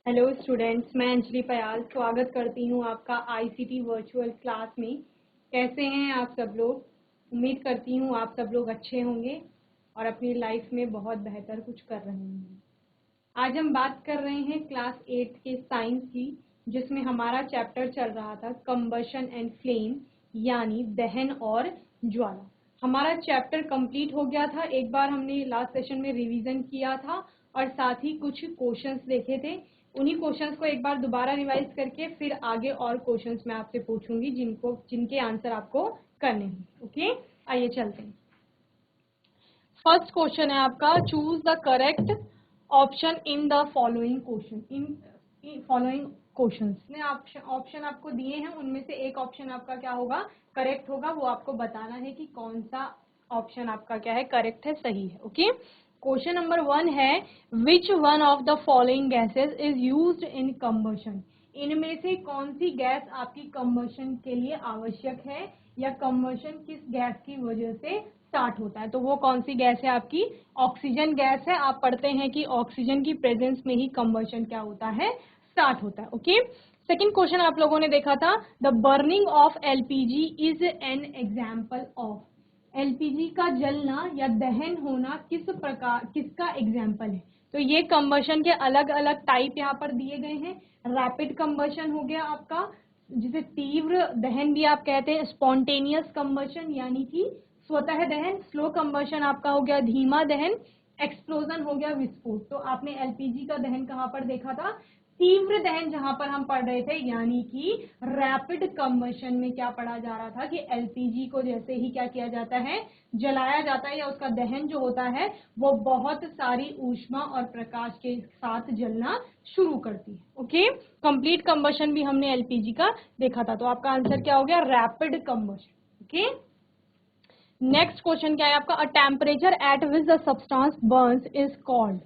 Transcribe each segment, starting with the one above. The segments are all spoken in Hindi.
हेलो स्टूडेंट्स, मैं अंजलि पयाल स्वागत करती हूँ आपका आईसीटी वर्चुअल क्लास में। कैसे हैं आप सब लोग? उम्मीद करती हूँ आप सब लोग अच्छे होंगे और अपनी लाइफ में बहुत बेहतर कुछ कर रहे होंगे। आज हम बात कर रहे हैं क्लास 8 के साइंस की, जिसमें हमारा चैप्टर चल रहा था कंबशन एंड फ्लेम, यानी दहन और ज्वाला। हमारा चैप्टर कंप्लीट हो गया था। एक बार हमने लास्ट सेशन में रिवीजन किया था और साथ ही कुछ क्वेश्चंस देखे थे। उन्हीं क्वेश्चंस को एक बार दोबारा रिवाइज करके फिर आगे और क्वेश्चंस मैं आपसे पूछूंगी जिनके आंसर आपको करने हैं। ओके, आइए चलते हैं। फर्स्ट क्वेश्चन है आपका, choose the correct option in the following question. In following questions में ऑप्शन आपको दिए हैं, उनमें से एक ऑप्शन आपका क्या होगा, करेक्ट होगा। वो आपको बताना है कि कौन सा ऑप्शन आपका क्या है, करेक्ट है, सही है। ओके, क्वेश्चन नंबर 1 है, which one of the following gases is used in combustion. इनमें से कौन सी गैस आपकी कंबशन के लिए आवश्यक है, या कंबशन किस गैस की वजह से स्टार्ट होता है? तो वो कौन सी गैस है आपकी? ऑक्सीजन गैस है। आप पढ़ते हैं कि ऑक्सीजन की प्रेजेंस में ही कंबशन क्या होता है, स्टार्ट होता है। ओके, सेकेंड क्वेश्चन आप लोगों ने देखा था, the burning of LPG is an example of. LPG का जलना या दहन होना किसका एग्जाम्पल है? तो ये कंबशन के अलग अलग टाइप यहाँ पर दिए गए हैं। रैपिड कंबशन हो गया आपका, जिसे तीव्र दहन भी आप कहते हैं, स्पॉन्टेनियस कंबशन यानी कि स्वतः दहन। स्लो कंबशन आपका हो गया धीमा दहन। एक्सप्लोजन हो गया विस्फोट। तो आपने एलपीजी का दहन कहाँ पर देखा था? तीव्र दहन जहां पर हम पढ़ रहे थे, यानी कि रैपिड कंबशन में क्या पढ़ा जा रहा था कि एलपीजी को जैसे ही क्या किया जाता है, जलाया जाता है, या उसका दहन जो होता है वो बहुत सारी ऊष्मा और प्रकाश के साथ जलना शुरू करती है। ओके, कंप्लीट कंबशन भी हमने एलपीजी का देखा था। तो आपका आंसर क्या हो गया? Rapid combustion. Okay, next question क्या है आपका, अ temperature at which the substance Burns is called.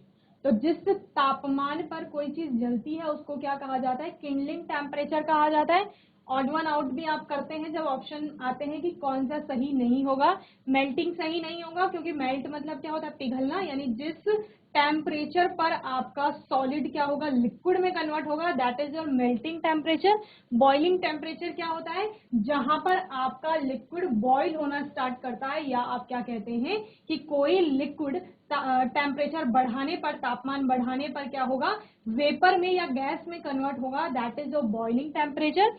तो जिस तापमान पर कोई चीज जलती है उसको क्या कहा जाता है? किंडलिंग टेम्परेचर कहा जाता है। ऑड वन आउट भी आप करते हैं जब ऑप्शन आते हैं कि कौन सा सही नहीं होगा। मेल्टिंग सही नहीं होगा, क्योंकि मेल्ट मतलब क्या होता है? पिघलना। यानी जिस टेम्परेचर पर आपका सॉलिड क्या होगा, लिक्विड में कन्वर्ट होगा, that is your melting temperature. Boiling temperature क्या होता है? जहां पर आपका लिक्विड बॉईल होना स्टार्ट करता है, या आप क्या कहते हैं कि कोई लिक्विड टेम्परेचर बढ़ाने पर, तापमान बढ़ाने पर क्या होगा, वेपर में या गैस में कन्वर्ट होगा, that is your boiling temperature.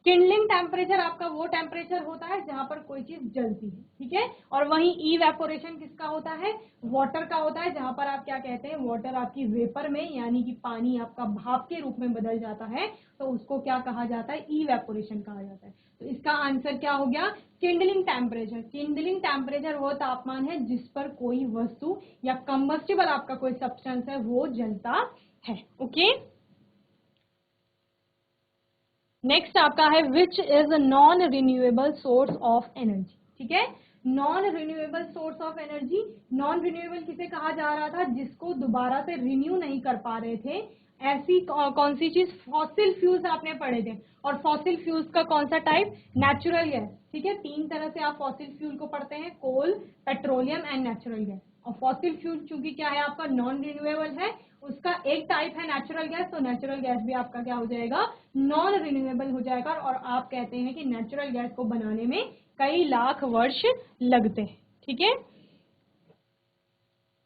Kindling temperature आपका वो टेम्परेचर होता है जहां पर कोई चीज जलती है, ठीक है। और वहीं इवेपोरेशन किसका होता है? वाटर का होता है, जहां पर आप क्या कहते हैं, वाटर आपकी वेपर में यानी कि पानी आपका भाप के रूप में बदल जाता है, तो उसको क्या कहा जाता है? इवेपोरेशन कहा जाता है। तो इसका आंसर क्या हो गया? Kindling temperature. किंडलिंग टेम्परेचर वो तापमान है जिस पर कोई वस्तु या कंबस्टिबल आपका कोई सब्सटेंस है वो जलता है। ओके, नेक्स्ट आपका है, which is non renewable source of energy. ठीक है, non renewable source of energy. Non renewable किसे कहा जा रहा था? जिसको दोबारा से रिन्यू नहीं कर पा रहे थे। ऐसी कौन सी चीज? फॉसिल फ्यूल्स आपने पढ़े थे। और फॉसिल फ्यूल्स का कौन सा टाइप? Natural gas. ठीक है, तीन तरह से आप फॉसिल फ्यूल को पढ़ते हैं, कोल, पेट्रोलियम एंड नेचुरल गैस। और फॉसिल फ्यूल चूंकि क्या है आपका, नॉन रिन्यूएबल है, उसका एक टाइप है नेचुरल गैस, तो नेचुरल गैस भी आपका क्या हो जाएगा? नॉन रिन्यूएबल हो जाएगा। और आप कहते हैं कि नेचुरल गैस को बनाने में कई लाख वर्ष लगते हैं। ठीक है,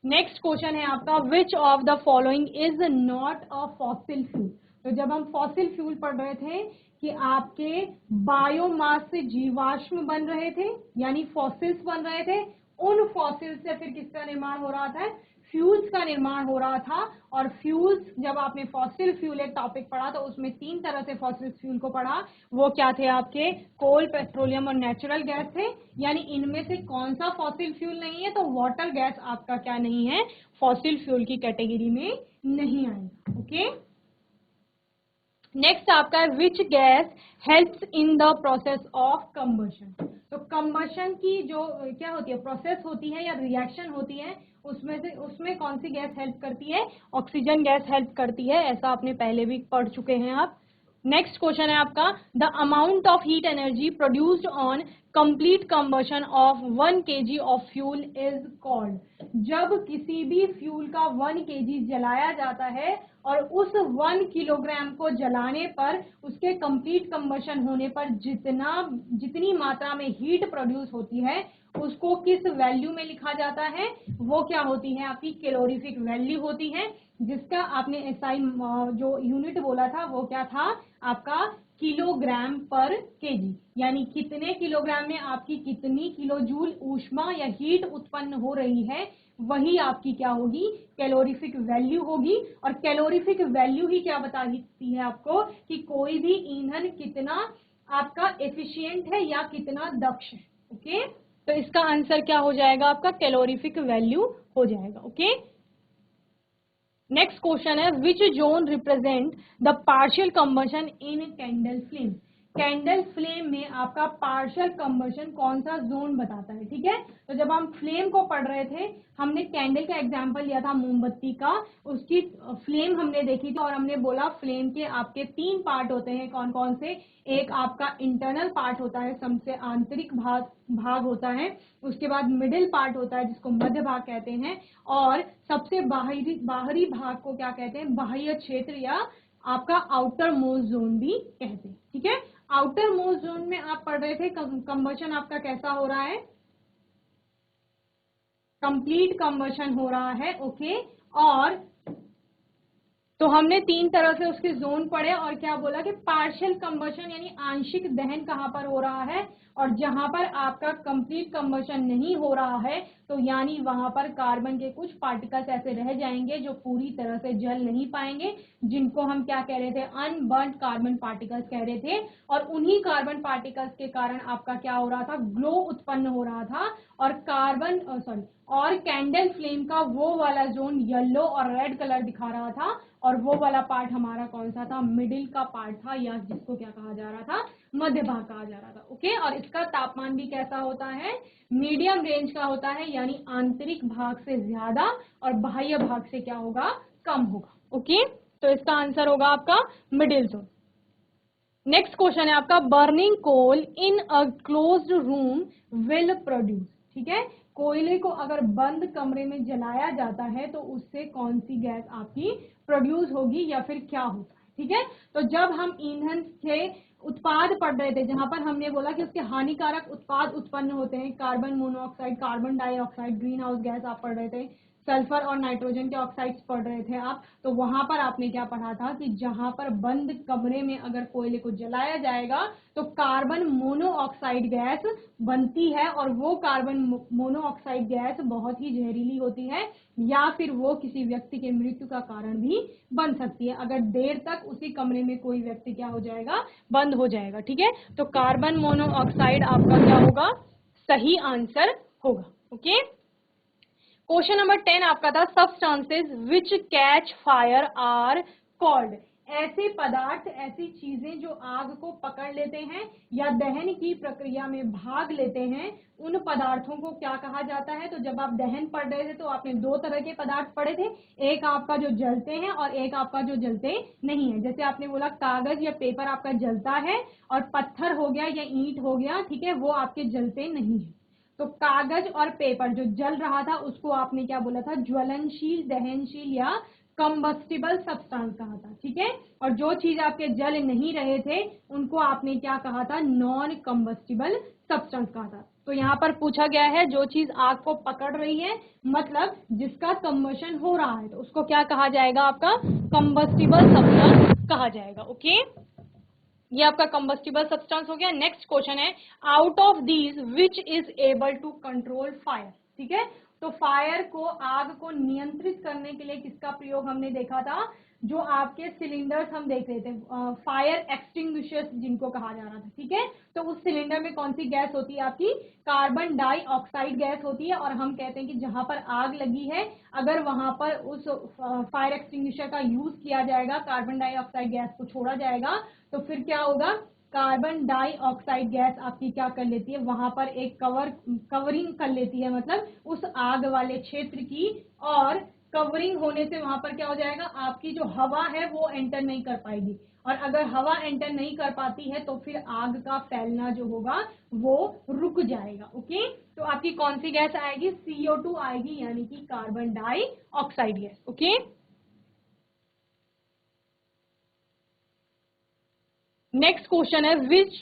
नेक्स्ट क्वेश्चन है आपका, which of the following is not a fossil fuel. तो जब हम फॉसिल फ्यूल पढ़ रहे थे कि आपके बायोमास से जीवाश्म बन रहे थे, यानी फॉसिल्स बन रहे थे, उन फॉसिल्स से फिर किसका निर्माण हो रहा था? फ्यूल्स का निर्माण हो रहा था। और फ्यूल्स, जब आपने फॉसिल फ्यूल एक टॉपिक पढ़ा तो उसमें तीन तरह से फॉसिल फ्यूल को पढ़ा। वो क्या थे आपके? कोल, पेट्रोलियम और नेचुरल गैस थे। यानी इनमें से कौन सा फॉसिल फ्यूल नहीं है? तो वाटर गैस आपका क्या नहीं है? फॉसिल फ्यूल की कैटेगरी में नहीं आएगा। ओके, नेक्स्ट आपका है, which gas helps in the process of combustion. तो कंबशन की जो क्या होती है, प्रोसेस होती है या रिएक्शन होती है, उसमें कौन सी गैस हेल्प करती है? ऑक्सीजन गैस हेल्प करती है। ऐसा आपने पहले भी पढ़ चुके हैं आप। नेक्स्ट क्वेश्चन है आपका, the amount of heat energy produced on complete combustion of 1 kg of fuel is called. जब किसी भी फ्यूल का 1 kg जलाया जाता है और उस 1 किलोग्राम को जलाने पर उसके कंप्लीट कंबशन होने पर जितनी मात्रा में हीट प्रोड्यूस होती है उसको किस वैल्यू में लिखा जाता है, वो क्या होती है, आपकी कैलोरीफिक वैल्यू होती है, जिसका आपने एसआई जो यूनिट बोला था वो क्या था आपका किलोग्राम पर केजी, यानी कितने किलोग्राम में आपकी कितनी किलो जूल ऊष्मा या हीट उत्पन्न हो रही है, वही आपकी क्या होगी, कैलोरीफिक वैल्यू होगी। और कैलोरीफिक वैल्यू ही क्या बताती है आपको कि कोई भी ईंधन कितना आपका एफिशिएंट है या कितना दक्ष है। ओके, तो इसका आंसर क्या हो जाएगा, आपका कैलोरीफिक वैल्यू हो जाएगा। ओके, नेक्स्ट क्वेश्चन है which zone represent the partial combustion in candle flame. Candle flame में आपका पार्शियल कंबशन कौन सा जोन बताता है। ठीक है, तो जब हम फ्लेम को पढ़ रहे थे हमने कैंडल का एग्जांपल लिया था मोमबत्ती का, उसकी फ्लेम हमने देखी थी और हमने बोला फ्लेम के आपके 3 पार्ट होते हैं, कौन कौन से, एक आपका इंटरनल पार्ट होता है, सबसे आंतरिक भाग होता है, उसके बाद मिडिल पार्ट होता है जिसको मध्य भाग कहते हैं, और सबसे बाहरी भाग को क्या कहते हैं, बाह्य क्षेत्र या आपका आउटर मोस्ट जोन भी कहते हैं। ठीक है, आउटर मोस्ट जोन में आप पढ़ रहे थे कंबशन आपका कैसा हो रहा है, कंप्लीट कंबशन हो रहा है। ओके, और तो हमने 3 तरह से उसके जोन पढ़े और क्या बोला कि पार्शियल कंबशन यानी आंशिक दहन कहां पर हो रहा है, और जहां पर आपका कंप्लीट कंबशन नहीं हो रहा है तो यानी वहां पर कार्बन के कुछ पार्टिकल्स ऐसे रह जाएंगे जो पूरी तरह से जल नहीं पाएंगे, जिनको हम क्या कह रहे थे, अनबर्न्ड कार्बन पार्टिकल्स कह रहे थे। और उन्हीं कार्बन पार्टिकल्स के कारण आपका क्या हो रहा था, ग्लो उत्पन्न हो रहा था, और कैंडल फ्लेम का वो वाला जोन येलो और रेड कलर दिखा रहा था, और वो वाला पार्ट हमारा कौन सा था, मिडिल का पार्ट था, या जिसको क्या कहा जा रहा था, मध्य भाग कहा जा रहा था। ओके, और इसका तापमान भी कैसा होता है, मीडियम रेंज का होता है, यानी आंतरिक भाग से ज्यादा और बाह्य भाग से क्या होगा, कम होगा। ओके, तो इसका आंसर होगा आपका मिडिल जोन। नेक्स्ट क्वेश्चन है आपका burning coal in a closed room will produce. ठीक है, कोयले को अगर बंद कमरे में जलाया जाता है तो उससे कौन सी गैस आपकी प्रोड्यूस होगी या फिर क्या होता है। ठीक है, तो जब हम ईंधन के उत्पाद पढ़ रहे थे जहां पर हमने बोला कि उसके हानिकारक उत्पाद उत्पन्न होते हैं, carbon monoxide, carbon dioxide, green house gas आप पढ़ रहे थे, सल्फर और नाइट्रोजन के ऑक्साइड्स पढ़ रहे थे आप, तो वहां पर आपने क्या पढ़ा था कि जहां पर बंद कमरे में अगर कोयले को जलाया जाएगा तो कार्बन मोनोऑक्साइड गैस बनती है, और वो कार्बन मोनोऑक्साइड गैस बहुत ही जहरीली होती है, या फिर वो किसी व्यक्ति के मृत्यु का कारण भी बन सकती है अगर देर तक उसी कमरे में कोई व्यक्ति क्या हो जाएगा, बंद हो जाएगा। ठीक है, तो कार्बन मोनोऑक्साइड आपका क्या होगा, सही आंसर होगा। ओके, क्वेश्चन नंबर 10 आपका था substances which catch fire are called. ऐसे पदार्थ, ऐसी चीजें जो आग को पकड़ लेते हैं या दहन की प्रक्रिया में भाग लेते हैं, उन पदार्थों को क्या कहा जाता है। तो जब आप दहन पढ़ रहे थे तो आपने 2 तरह के पदार्थ पढ़े थे, एक आपका जो जलते हैं और एक आपका जो जलते नहीं है। जैसे आपने बोला कागज या पेपर आपका जलता है, और पत्थर हो गया या ईंट हो गया, ठीक है, वो आपके जलते नहीं है। तो कागज और पेपर जो जल रहा था उसको आपने क्या बोला था, ज्वलनशील, दहनशील या कंबस्टिबल सब्सटेंस कहा था। ठीक है, और जो चीज आपके जल नहीं रहे थे उनको आपने क्या कहा था, नॉन कंबस्टिबल सब्सटेंस कहा था। तो यहाँ पर पूछा गया है जो चीज आग को पकड़ रही है, मतलब जिसका कंबशन हो रहा है, तो उसको क्या कहा जाएगा, आपका कंबस्टिबल सब्सटेंस कहा जाएगा। ओके, ये आपका कंबस्टिबल सब्सटेंस हो गया। नेक्स्ट क्वेश्चन है out of these which is able to control fire. ठीक है, तो फायर को, आग को नियंत्रित करने के लिए किसका प्रयोग हमने देखा था, जो आपके सिलेंडर्स हम देख रहे थे, फायर एक्सटिंग्विशर्स जिनको कहा जा रहा था। ठीक है, तो उस सिलेंडर में कौन सी गैस होती है आपकी, कार्बन डाइऑक्साइड गैस होती है, और हम कहते हैं कि जहां पर आग लगी है अगर वहां पर उस फायर एक्सटिंग्विशर का यूज किया जाएगा, कार्बन डाइऑक्साइड गैस को छोड़ा जाएगा, तो फिर क्या होगा, कार्बन डाइऑक्साइड गैस आपकी क्या कर लेती है, वहां पर एक कवरिंग कर लेती है, मतलब उस आग वाले क्षेत्र की, और कवरिंग होने से वहां पर क्या हो जाएगा, आपकी जो हवा है वो एंटर नहीं कर पाएगी, और अगर हवा एंटर नहीं कर पाती है तो फिर आग का फैलना जो होगा वो रुक जाएगा। ओके, तो आपकी कौन सी गैस आएगी? CO2 आएगी, यानी कि carbon dioxide gas. Okay, next question है which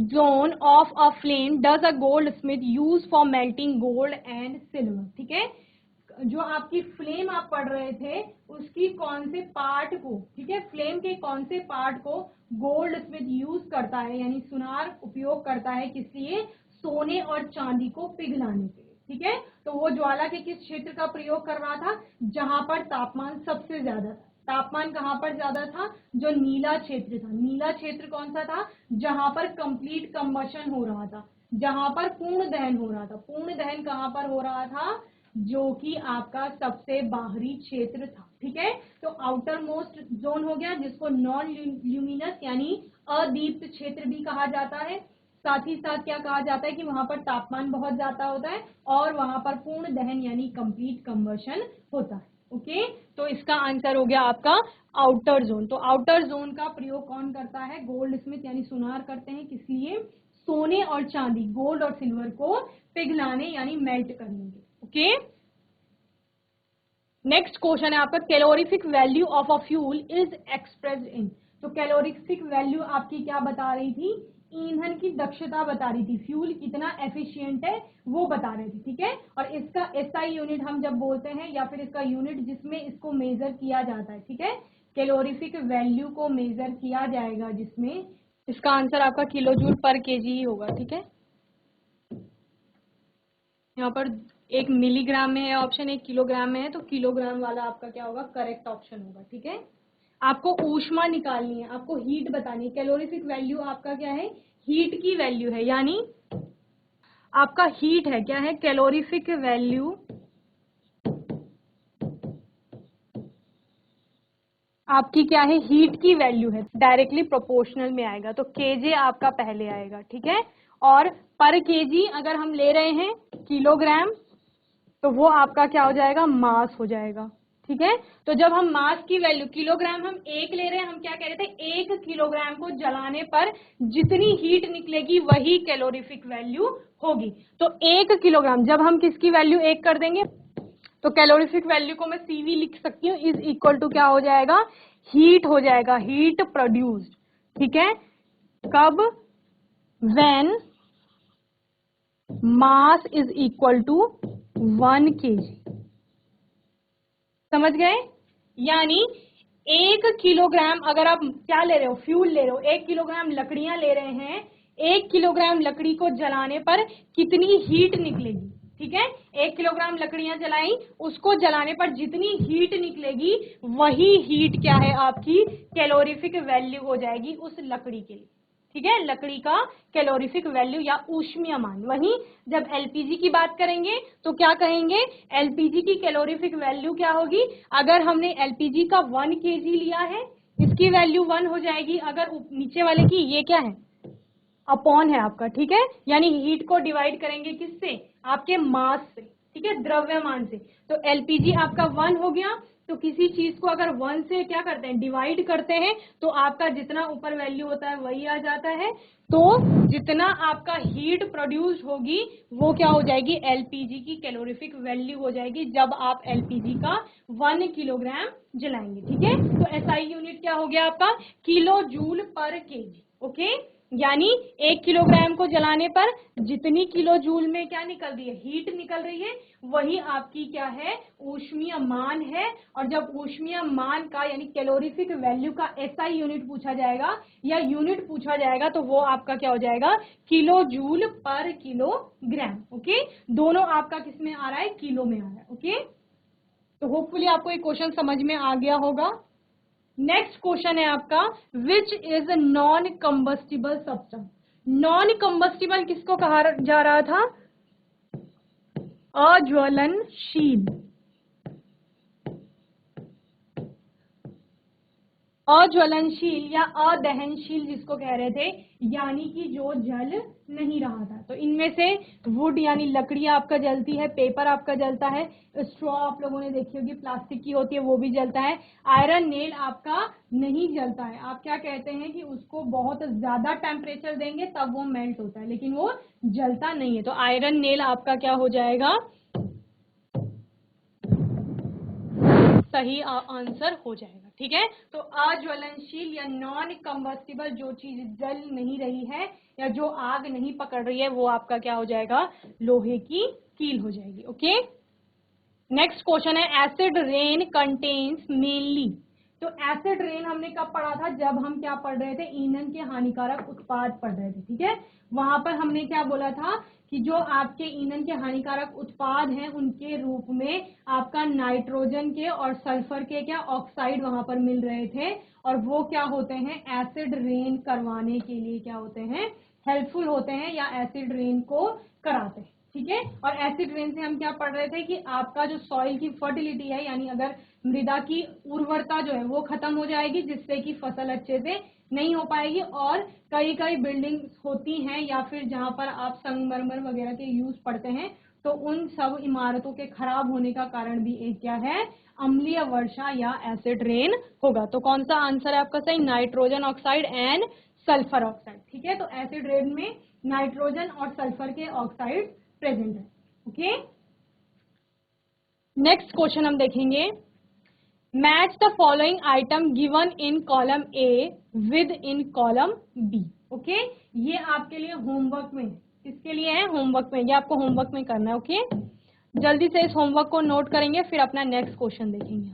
zone of a flame does a goldsmith use for melting gold and silver. ठीक है, जो आपकी फ्लेम आप पढ़ रहे थे उसकी कौन से पार्ट को, ठीक है, फ्लेम के कौन से पार्ट को गोल्ड स्मिथ यूज करता है, यानी सुनार उपयोग करता है किस लिए? सोने और चांदी को पिघलाने के लिए। ठीक है, तो वो ज्वाला के किस क्षेत्र का प्रयोग कर रहा था? जहां पर तापमान सबसे ज्यादा था। तापमान कहां पर ज्यादा था? जो नीला क्षेत्र था। नीला क्षेत्र कौन सा था? जहां पर कंप्लीट कंबशन हो रहा था, जहां पर पूर्ण दहन हो रहा था। पूर्ण दहन कहां पर हो रहा था? जो कि आपका सबसे बाहरी क्षेत्र था। ठीक है, तो आउटर मोस्ट जोन हो गया, जिसको नॉन ल्यूमिनस यानी अदीप्त क्षेत्र भी कहा जाता है। साथ ही साथ क्या कहा जाता है कि वहां पर तापमान बहुत ज्यादा होता है और वहां पर पूर्ण दहन यानी कंप्लीट कंबशन होता है। ओके, तो इसका आंसर हो गया आपका आउटर जोन। तो आउटर जोन का प्रयोग कौन करता है? गोल्ड स्मिथ यानी सुनार करते हैं। किस लिए? सोने और चांदी, गोल्ड और सिल्वर को पिघलाने यानी मेल्ट करने के। ओके, नेक्स्ट क्वेश्चन है आपका calorific value of a fuel is expressed in. तो कैलोरीफिक वैल्यू आपकी क्या बता रही थी? ईंधन की दक्षता बता रही थी, फ्यूल कितना एफिशिएंट है वो बता रही थी। ठीक है, और इसका एसआई यूनिट हम जब बोलते हैं या फिर इसका यूनिट जिसमें इसको मेजर किया जाता है। ठीक है, कैलोरीफिक वैल्यू को मेजर किया जाएगा जिसमें, इसका आंसर आपका किलो जूल पर केजी ही होगा। ठीक है, यहाँ पर एक मिलीग्राम में है ऑप्शन, एक किलोग्राम में है, तो किलोग्राम वाला आपका क्या होगा? करेक्ट ऑप्शन होगा। ठीक है, आपको ऊष्मा निकालनी है, आपको हीट बतानी है। कैलोरीफिक वैल्यू आपका क्या है? हीट की वैल्यू है, यानी आपका हीट है। क्या है? कैलोरीफिक वैल्यू आपकी क्या है? हीट की वैल्यू है, डायरेक्टली प्रोपोर्शनल में आएगा, तो केजे आपका पहले आएगा। ठीक है, और पर केजी अगर हम ले रहे हैं किलोग्राम तो वो आपका क्या हो जाएगा? मास हो जाएगा। ठीक है, तो जब हम मास की वैल्यू, किलोग्राम हम एक ले रहे हैं, हम क्या कह रहे थे? 1 किलोग्राम को जलाने पर जितनी हीट निकलेगी वही कैलोरीफिक वैल्यू होगी। तो 1 किलोग्राम जब हम किसकी वैल्यू 1 कर देंगे तो कैलोरीफिक वैल्यू को मैं सीवी लिख सकती हूँ, इज इक्वल टू क्या हो जाएगा? हीट हो जाएगा, हीट प्रोड्यूस्ड। ठीक है, कब? When mass is equal to 1 kg। समझ गए? यानी 1 किलोग्राम अगर आप क्या ले रहे हो? फ्यूल ले रहे हो, 1 किलोग्राम लकड़ियां ले रहे हैं, 1 किलोग्राम लकड़ी को जलाने पर कितनी हीट निकलेगी? ठीक है, 1 किलोग्राम लकड़ियां जलाई, उसको जलाने पर जितनी हीट निकलेगी वही हीट क्या है? आपकी कैलोरीफिक वैल्यू हो जाएगी उस लकड़ी के लिए। ठीक है, लकड़ी का कैलोरीफिक वैल्यू या ऊष्मीय मान। वहीं जब एलपीजी की बात करेंगे तो क्या कहेंगे? एलपीजी की कैलोरीफिक वैल्यू क्या होगी? अगर हमने एलपीजी का 1 kg लिया है, इसकी वैल्यू 1 हो जाएगी। अगर नीचे वाले की, ये क्या है? अपॉन है आपका। ठीक है, यानी हीट को डिवाइड करेंगे किससे? आपके मास से। ठीक है, द्रव्यमान से। तो एलपीजी आपका 1 हो गया, तो किसी चीज को अगर 1 से क्या करते हैं? डिवाइड करते हैं, तो आपका जितना ऊपर वैल्यू होता है वही आ जाता है। तो जितना आपका हीट प्रोड्यूस होगी वो क्या हो जाएगी? एलपीजी की कैलोरीफिक वैल्यू हो जाएगी जब आप एलपीजी का 1 किलोग्राम जलाएंगे। ठीक है, तो एसआई यूनिट क्या हो गया आपका? किलो जूल पर केजी। ओके, यानी 1 किलोग्राम को जलाने पर जितनी किलो जूल में क्या निकल रही है? हीट निकल रही है, वही आपकी क्या है? ऊष्मीय मान है। और जब ऊष्मीय मान का यानी कैलोरीफिक वैल्यू का एसआई यूनिट पूछा जाएगा या यूनिट पूछा जाएगा तो वो आपका क्या हो जाएगा? किलो जूल पर किलोग्राम। ओके, दोनों आपका किस में आ रहा है? किलो में आ रहा है। ओके, तो होपफुली आपको ये क्वेश्चन समझ में आ गया होगा। नेक्स्ट क्वेश्चन है आपका which is non combustible substance. Non combustible किसको कहा जा रहा था? अज्वलनशील। अज्वलनशील या अदहनशील जिसको कह रहे थे, यानी कि जो जल नहीं रहा था। तो इनमें से वुड यानी लकड़ी आपका जलती है, पेपर आपका जलता है, स्ट्रॉ आप लोगों ने देखी होगी प्लास्टिक की होती है वो भी जलता है, आयरन नेल आपका नहीं जलता है। आप क्या कहते हैं कि उसको बहुत ज्यादा टेम्परेचर देंगे तब वो मेल्ट होता है, लेकिन वो जलता नहीं है। तो आयरन नेल आपका क्या हो जाएगा, सही आंसर हो जाएगा। ठीक है, तो अज्वलनशील या नॉन कंबस्टिबल जो चीज जल नहीं रही है या जो आग नहीं पकड़ रही है वो आपका क्या हो जाएगा, लोहे की कील हो जाएगी। ओके, नेक्स्ट क्वेश्चन है एसिड रेन कंटेन्स मेनली। तो एसिड रेन हमने कब पढ़ा था, जब हम क्या पढ़ रहे थे, ईंधन के हानिकारक उत्पाद पढ़ रहे थे। ठीक है, वहां पर हमने क्या बोला था कि जो आपके ईंधन के हानिकारक उत्पाद हैं उनके रूप में आपका नाइट्रोजन के और सल्फर के क्या ऑक्साइड वहां पर मिल रहे थे, और वो क्या होते हैं, एसिड रेन करवाने के लिए क्या होते हैं, हेल्पफुल होते हैं या एसिड रेन को कराते हैं। ठीक है, और एसिड रेन से हम क्या पढ़ रहे थे कि आपका जो सॉइल की फर्टिलिटी है, यानी अगर मृदा की उर्वरता जो है वो खत्म हो जाएगी, जिससे कि फसल अच्छे से नहीं हो पाएगी। और कई कई बिल्डिंग्स होती हैं या फिर जहां पर आप संगमरमर वगैरह के यूज पढ़ते हैं, तो उन सब इमारतों के खराब होने का कारण भी एक क्या है, अम्लीय वर्षा या एसिड रेन होगा। तो कौन सा आंसर है आपका सही, nitrogen oxide and sulphur oxide. ठीक है, तो एसिड रेन में नाइट्रोजन और सल्फर के ऑक्साइड प्रेजेंट है। ओके, नेक्स्ट क्वेश्चन हम देखेंगे, match the following item given in column A with in column B. Okay, ये आपके लिए होमवर्क में, किसके लिए है, होमवर्क में, ये आपको होमवर्क में करना है। ओके, जल्दी से इस होमवर्क को नोट करेंगे, फिर अपना नेक्स्ट क्वेश्चन देखेंगे।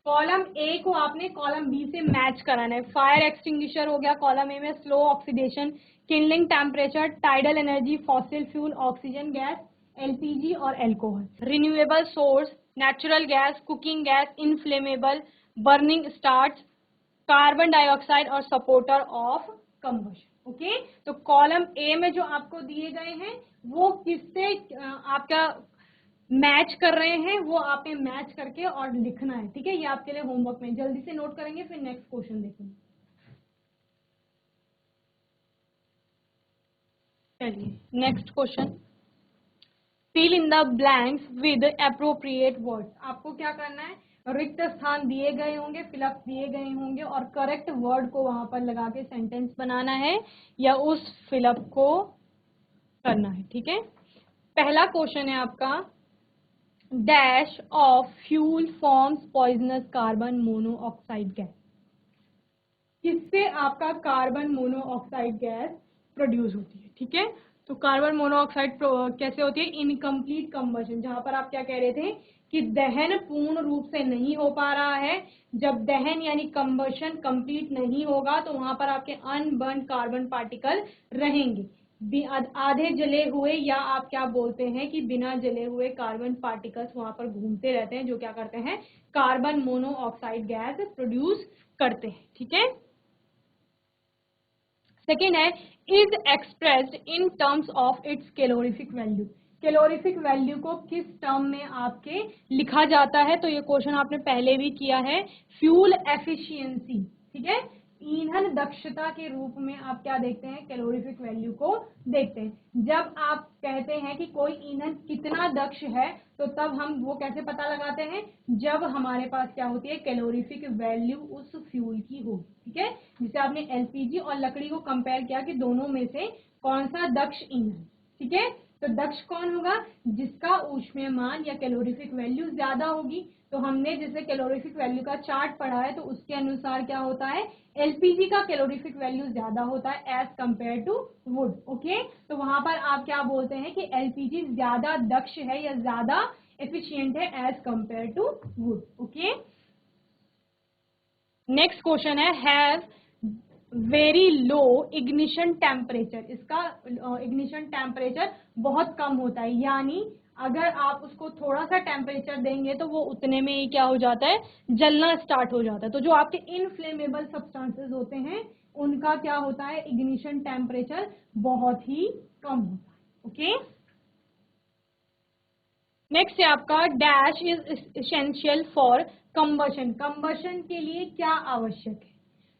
कॉलम ए को आपने कॉलम बी से मैच कराना है। फायर एक्सटिंग्विशर हो गया कॉलम ए में, slow oxidation, kindling temperature, tidal energy, fossil fuel, oxygen gas, LPG और alcohol, renewable source, natural gas, cooking gas, inflammable, burning starch, carbon dioxide और सपोर्टर ऑफ कंबशन। ओके, तो कॉलम ए में जो आपको दिए गए हैं वो किससे आपका मैच कर रहे हैं, वो आपने मैच करके और लिखना है। ठीक है, ये आपके लिए होमवर्क में, जल्दी से नोट करेंगे, फिर नेक्स्ट क्वेश्चन देखेंगे। चलिए next question, fill in the blanks with appropriate words. आपको क्या करना है, रिक्त स्थान दिए गए होंगे, फिलअप दिए गए होंगे, और करेक्ट वर्ड को वहां पर लगा के सेंटेंस बनाना है या उस फिलअप को करना है। ठीक है, पहला क्वेश्चन है आपका, dash of fuel forms poisonous carbon monoxide gas. किससे आपका कार्बन मोनोऑक्साइड गैस प्रोड्यूस होती है। ठीक है, तो कार्बन मोनोऑक्साइड कैसे होती है, इनकम्प्लीट कंबशन, जहां पर आप क्या कह रहे थे कि दहन पूर्ण रूप से नहीं हो पा रहा है। जब दहन यानी कंबशन कंप्लीट नहीं होगा तो वहां पर आपके अनबर्न कार्बन पार्टिकल रहेंगे, आधे जले हुए, या आप क्या बोलते हैं कि बिना जले हुए कार्बन पार्टिकल्स वहां पर घूमते रहते हैं, जो क्या करते हैं, कार्बन मोनोऑक्साइड गैस प्रोड्यूस करते हैं। ठीक है, सेकेंड है, is expressed in terms of its calorific value. Calorific value को किस टर्म में आपके लिखा जाता है, तो ये क्वेश्चन आपने पहले भी किया है, फ्यूल एफिशिएंसी। ठीक है, ईंधन दक्षता के रूप में आप क्या देखते हैं, कैलोरीफिक वैल्यू को देखते हैं। जब आप कहते हैं कि कोई ईंधन कितना दक्ष है, तो तब हम वो कैसे पता लगाते हैं, जब हमारे पास क्या होती है, कैलोरीफिक वैल्यू उस फ्यूल की होगी। ठीक है, जिसे आपने एलपीजी और लकड़ी को कंपेयर किया कि दोनों में से कौन सा दक्ष ईंधन। ठीक है, तो दक्ष कौन होगा, जिसका ऊष्मीयमान या कैलोरीफिक वैल्यू ज्यादा होगी। तो हमने जैसे कैलोरीफिक वैल्यू का चार्ट पढ़ा है, तो उसके अनुसार क्या होता है, एलपीजी का कैलोरीफिक वैल्यू ज्यादा होता है as compare to wood. Okay, तो वहां पर आप क्या बोलते हैं कि एलपीजी ज्यादा दक्ष है या ज्यादा एफिशिएंट है as compare to wood. Okay, next question है, have very low ignition temperature. इसका इग्निशन टेम्परेचर बहुत कम होता है, यानी अगर आप उसको थोड़ा सा टेम्परेचर देंगे तो वो उतने में ही क्या हो जाता है, जलना स्टार्ट हो जाता है। तो जो आपके इनफ्लेमेबल सब्सटेंसेस होते हैं उनका क्या होता है, इग्निशन टेम्परेचर बहुत ही कम होता है। ओके, नेक्स्ट है आपका, dash is essential for combustion, combustion के लिए क्या आवश्यक है?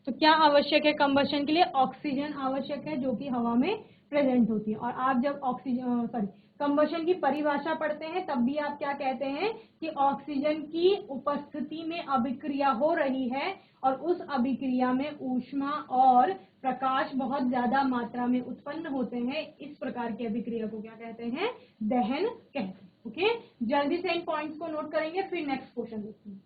तो क्या आवश्यक है कंबशन के लिए? ऑक्सीजन आवश्यक है जो कि हवा में प्रेजेंट होती है। और आप जब ऑक्सीजन कंबशन की परिभाषा पढ़ते हैं तब भी आप क्या कहते हैं कि ऑक्सीजन की उपस्थिति में अभिक्रिया हो रही है और उस अभिक्रिया में ऊष्मा और प्रकाश बहुत ज्यादा मात्रा में उत्पन्न होते हैं। इस प्रकार की अभिक्रिया को क्या कहते हैं? दहन कहते हैं। ओके, जल्दी से इन पॉइंट्स को नोट करेंगे, फिर नेक्स्ट क्वेश्चन देखते हैं।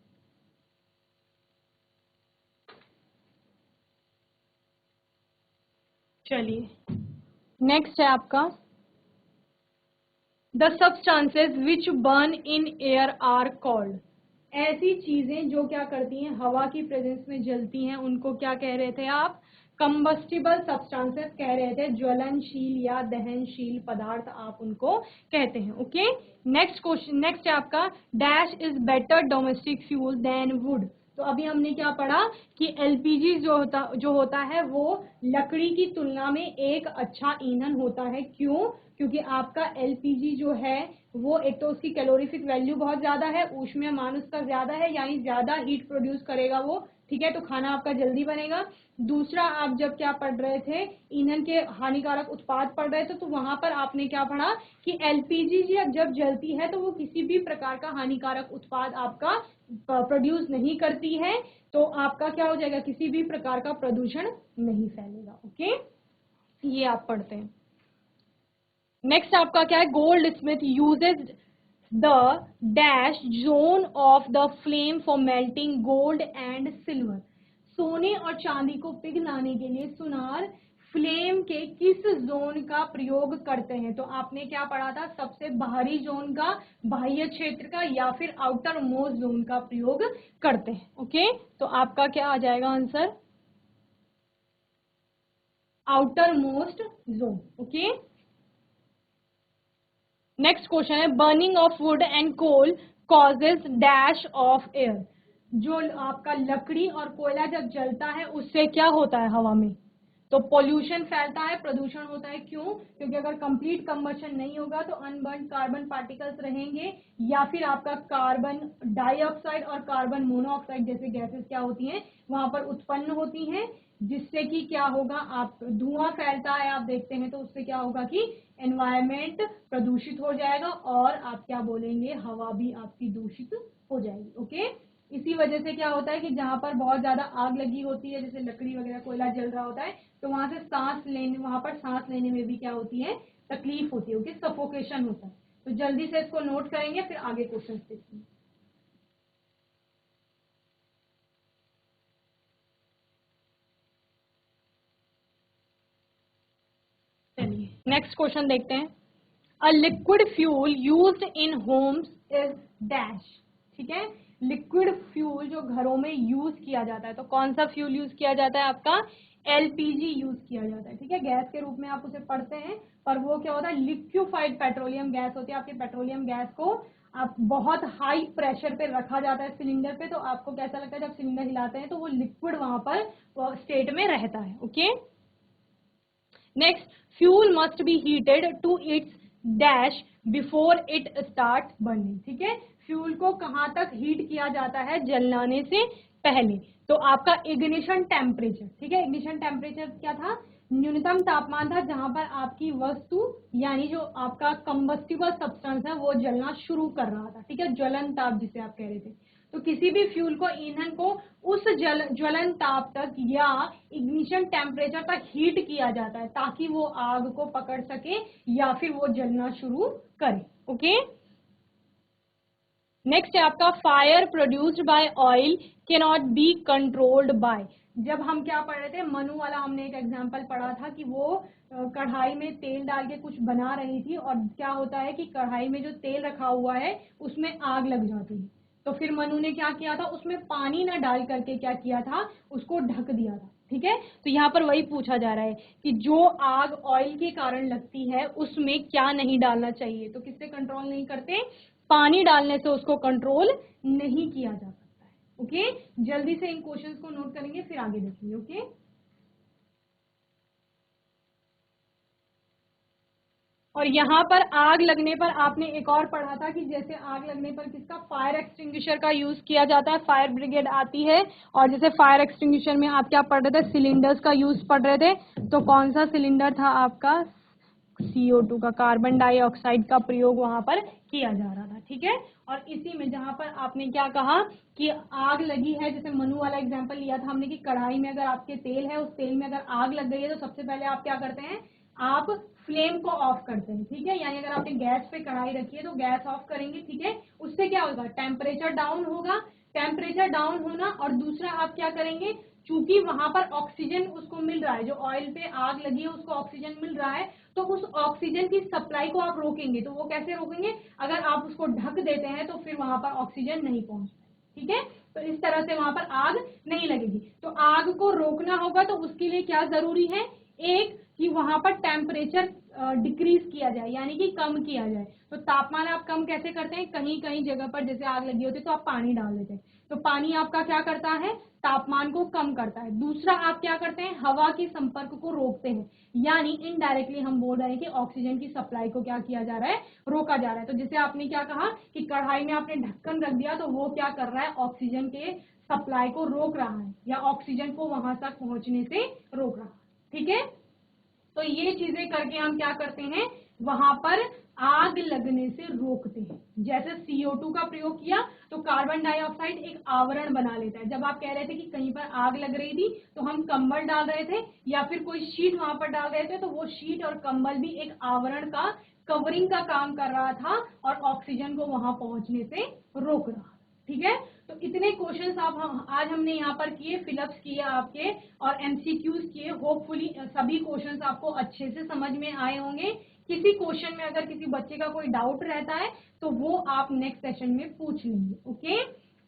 चलिए, नेक्स्ट है आपका the substances which burn in air are called. ऐसी चीजें जो क्या करती हैं, हवा की प्रेजेंस में जलती हैं, उनको क्या कह रहे थे आप? कंबस्टिबल सब्सटेंसेस कह रहे थे। ज्वलनशील या दहनशील पदार्थ आप उनको कहते हैं। ओके, नेक्स्ट क्वेश्चन, नेक्स्ट है आपका dash is better domestic fuel than wood. तो अभी हमने क्या पढ़ा कि एलपीजी जो होता है वो लकड़ी की तुलना में एक अच्छा ईंधन होता है। क्यों? क्योंकि आपका एलपीजी जो है वो एक तो उसकी कैलोरीफिक वैल्यू बहुत ज्यादा है, ऊष्मीय मान उसका ज्यादा है, यानी ज्यादा हीट प्रोड्यूस करेगा वो। ठीक है, तो खाना आपका जल्दी बनेगा। दूसरा, आप जब क्या पढ़ रहे थे, ईंधन के हानिकारक उत्पाद पढ़ रहे थे, तो वहां पर आपने क्या पढ़ा कि एलपीजी जब जलती है तो वो किसी भी प्रकार का हानिकारक उत्पाद आपका प्रोड्यूस नहीं करती है, तो आपका क्या हो जाएगा? किसी भी प्रकार का प्रदूषण नहीं फैलेगा। ओके, ये आप पढ़ते हैं। नेक्स्ट आपका क्या है? Gold Smith uses the dash zone of the flame for melting gold and silver. सोने और चांदी को पिघलाने के लिए सुनार फ्लेम के किस जोन का प्रयोग करते हैं? तो आपने क्या पढ़ा था? सबसे बाहरी जोन का, बाह्य क्षेत्र का, या फिर आउटर मोस्ट जोन का प्रयोग करते हैं। ओके, तो आपका क्या आ जाएगा answer? Outermost zone. Okay, next question है burning of wood and coal causes dash of air. जो आपका लकड़ी और कोयला जब जलता है उससे क्या होता है हवा में? तो पोल्यूशन फैलता है, प्रदूषण होता है। क्यों? क्योंकि अगर कंप्लीट कंबशन नहीं होगा तो अनबर्न कार्बन पार्टिकल्स रहेंगे, या फिर आपका कार्बन डाइऑक्साइड और कार्बन मोनोऑक्साइड जैसे गैसेस क्या होती हैं वहां पर उत्पन्न होती हैं, जिससे कि क्या होगा? आप धुआं फैलता है, आप देखते हैं, तो उससे क्या होगा कि एनवायरमेंट प्रदूषित हो जाएगा और आप क्या बोलेंगे? हवा भी आपकी दूषित हो जाएगी। ओके, इसी वजह से क्या होता है कि जहां पर बहुत ज्यादा आग लगी होती है, जैसे लकड़ी वगैरह कोयला जल रहा होता है, तो वहां से वहां पर सांस लेने में भी क्या होती है? तकलीफ होती है। ओके, सफोकेशन होता है। तो जल्दी से इसको नोट करेंगे, फिर आगे क्वेश्चन देखते हैं। चलिए, नेक्स्ट क्वेश्चन देखते हैं। A liquid fuel used in Holmes is dash. ठीक है, लिक्विड फ्यूल जो घरों में यूज किया जाता है, तो कौन सा फ्यूल यूज किया जाता है? आपका एलपीजी यूज किया जाता है। ठीक है, गैस के रूप में आप उसे पढ़ते हैं, पर वो क्या होता है? लिक्विफाइड पेट्रोलियम गैस होती है। आपके पेट्रोलियम गैस को आप बहुत हाई प्रेशर पे रखा जाता है सिलेंडर पे, तो आपको कैसा लगता है जब सिलेंडर हिलाते हैं तो वो लिक्विड वहां पर स्टेट में रहता है। Okay, next, fuel must be heated to its dash before it start burning. ठीक है, फ्यूल को कहां तक हीट किया जाता है? जलाने से पहले। तो आपका इग्निशन टेम्परेचर, ठीक है, इग्निशन टेम्परेचर क्या था? न्यूनतम तापमान था जहां पर आपकी वस्तु यानी जो आपका कंबस्टिबल सब्सटेंस है वो जलना शुरू कर रहा था। ठीक है, ज्वलन ताप जिसे आप कह रहे थे। तो किसी भी फ्यूल को, ईंधन को उस ज्वलन ताप तक या इग्निशन टेम्परेचर तक हीट किया जाता है ताकि वो आग को पकड़ सके या फिर वो जलना शुरू करे। ओके, नेक्स्ट है आपका fire produced by oil can not be controlled by. जब हम क्या पढ़ रहे थे, मनु वाला हमने एक एग्जांपल पढ़ा था कि वो कढ़ाई में तेल डाल के कुछ बना रही थी, और क्या होता है कि कढ़ाई में जो तेल रखा हुआ है उसमें आग लग जाती है। तो फिर मनु ने क्या किया था? उसमें पानी ना डाल करके क्या किया था? उसको ढक दिया था। ठीक है, तो यहाँ पर वही पूछा जा रहा है कि जो आग ऑयल के कारण लगती है उसमें क्या नहीं डालना चाहिए? तो किससे कंट्रोल नहीं करते? पानी डालने से उसको कंट्रोल नहीं किया जा सकता है। ओके, जल्दी से इन क्वेश्चंस को नोट करेंगे, फिर आगे देखेंगे। ओके, और यहाँ पर आग लगने पर आपने एक और पढ़ा था कि जैसे आग लगने पर किसका, फायर एक्सटिंग्विशर का यूज किया जाता है, फायर ब्रिगेड आती है। और जैसे फायर एक्सटिंग्विशर में आप क्या पढ़ रहे थे, सिलेंडर्स का यूज पढ़ रहे थे। तो कौन सा सिलेंडर था आपका, CO2 का, कार्बन डाइऑक्साइड का प्रयोग वहां पर किया जा रहा था। ठीक है, और इसी में जहां पर आपने क्या कहा कि आग लगी है, जैसे मनु वाला एग्जांपल लिया था हमने कि कढ़ाई में अगर आपके तेल है, उस तेल में अगर आग लग गई है तो सबसे पहले आप क्या करते हैं, आप फ्लेम को ऑफ करते हैं। ठीक है, यानी अगर आपने गैस पे कढ़ाई रखी है तो गैस ऑफ करेंगे। ठीक है, उससे क्या होगा, टेम्परेचर डाउन होगा। टेम्परेचर डाउन होना, और दूसरा आप क्या करेंगे, चूंकि वहां पर ऑक्सीजन उसको मिल रहा है, जो ऑयल पे आग लगी है उसको ऑक्सीजन मिल रहा है, तो उस ऑक्सीजन की सप्लाई को आप रोकेंगे। तो वो कैसे रोकेंगे, अगर आप उसको ढक देते हैं तो फिर वहां पर ऑक्सीजन नहीं पहुंचता है। ठीक है, तो इस तरह से वहां पर आग नहीं लगेगी। तो आग को रोकना होगा तो उसके लिए क्या जरूरी है, एक कि वहां पर टेम्परेचर डिक्रीज किया जाए, यानी कि कम किया जाए। तो तापमान आप कम कैसे करते हैं, कहीं कहीं जगह पर जैसे आग लगी होती है तो आप पानी डाल देते हैं, तो पानी आपका क्या करता है, तापमान को कम करता है। दूसरा आप क्या करते हैं, हवा के संपर्क को रोकते हैं, यानी इनडायरेक्टली हम बोल रहे हैं कि ऑक्सीजन की सप्लाई को क्या किया जा रहा है, रोका जा रहा है। तो जैसे आपने क्या कहा कि कढ़ाई में आपने ढक्कन रख दिया, तो वो क्या कर रहा है, ऑक्सीजन के सप्लाई को रोक रहा है, या ऑक्सीजन को वहां तक पहुंचने से रोक रहा है। ठीक है, तो ये चीजें करके हम क्या करते हैं, वहां पर आग लगने से रोकते हैं। जैसे CO2 का प्रयोग किया तो कार्बन डाइऑक्साइड एक आवरण बना लेता है। जब आप कह रहे थे कि कहीं पर आग लग रही थी तो हम कंबल डाल रहे थे या फिर कोई शीट वहां पर डाल रहे थे, तो वो शीट और कंबल भी एक आवरण का, कवरिंग का काम कर रहा था और ऑक्सीजन को वहां पहुंचने से रोक रहा था। ठीक है, तो इतने क्वेश्चंस आज हमने यहाँ पर किए, फिलअप्स किए आपके, और MCQs किए। होपफुली सभी क्वेश्चंस आपको अच्छे से समझ में आए होंगे। किसी क्वेश्चन में अगर किसी बच्चे का कोई डाउट रहता है तो वो आप नेक्स्ट सेशन में पूछ लेंगे। ओके,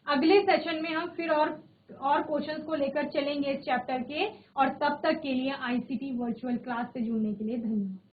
अगले सेशन में हम फिर और क्वेश्चंस को लेकर चलेंगे इस चैप्टर के। और तब तक के लिए ICT वर्चुअल क्लास से जुड़ने के लिए धन्यवाद।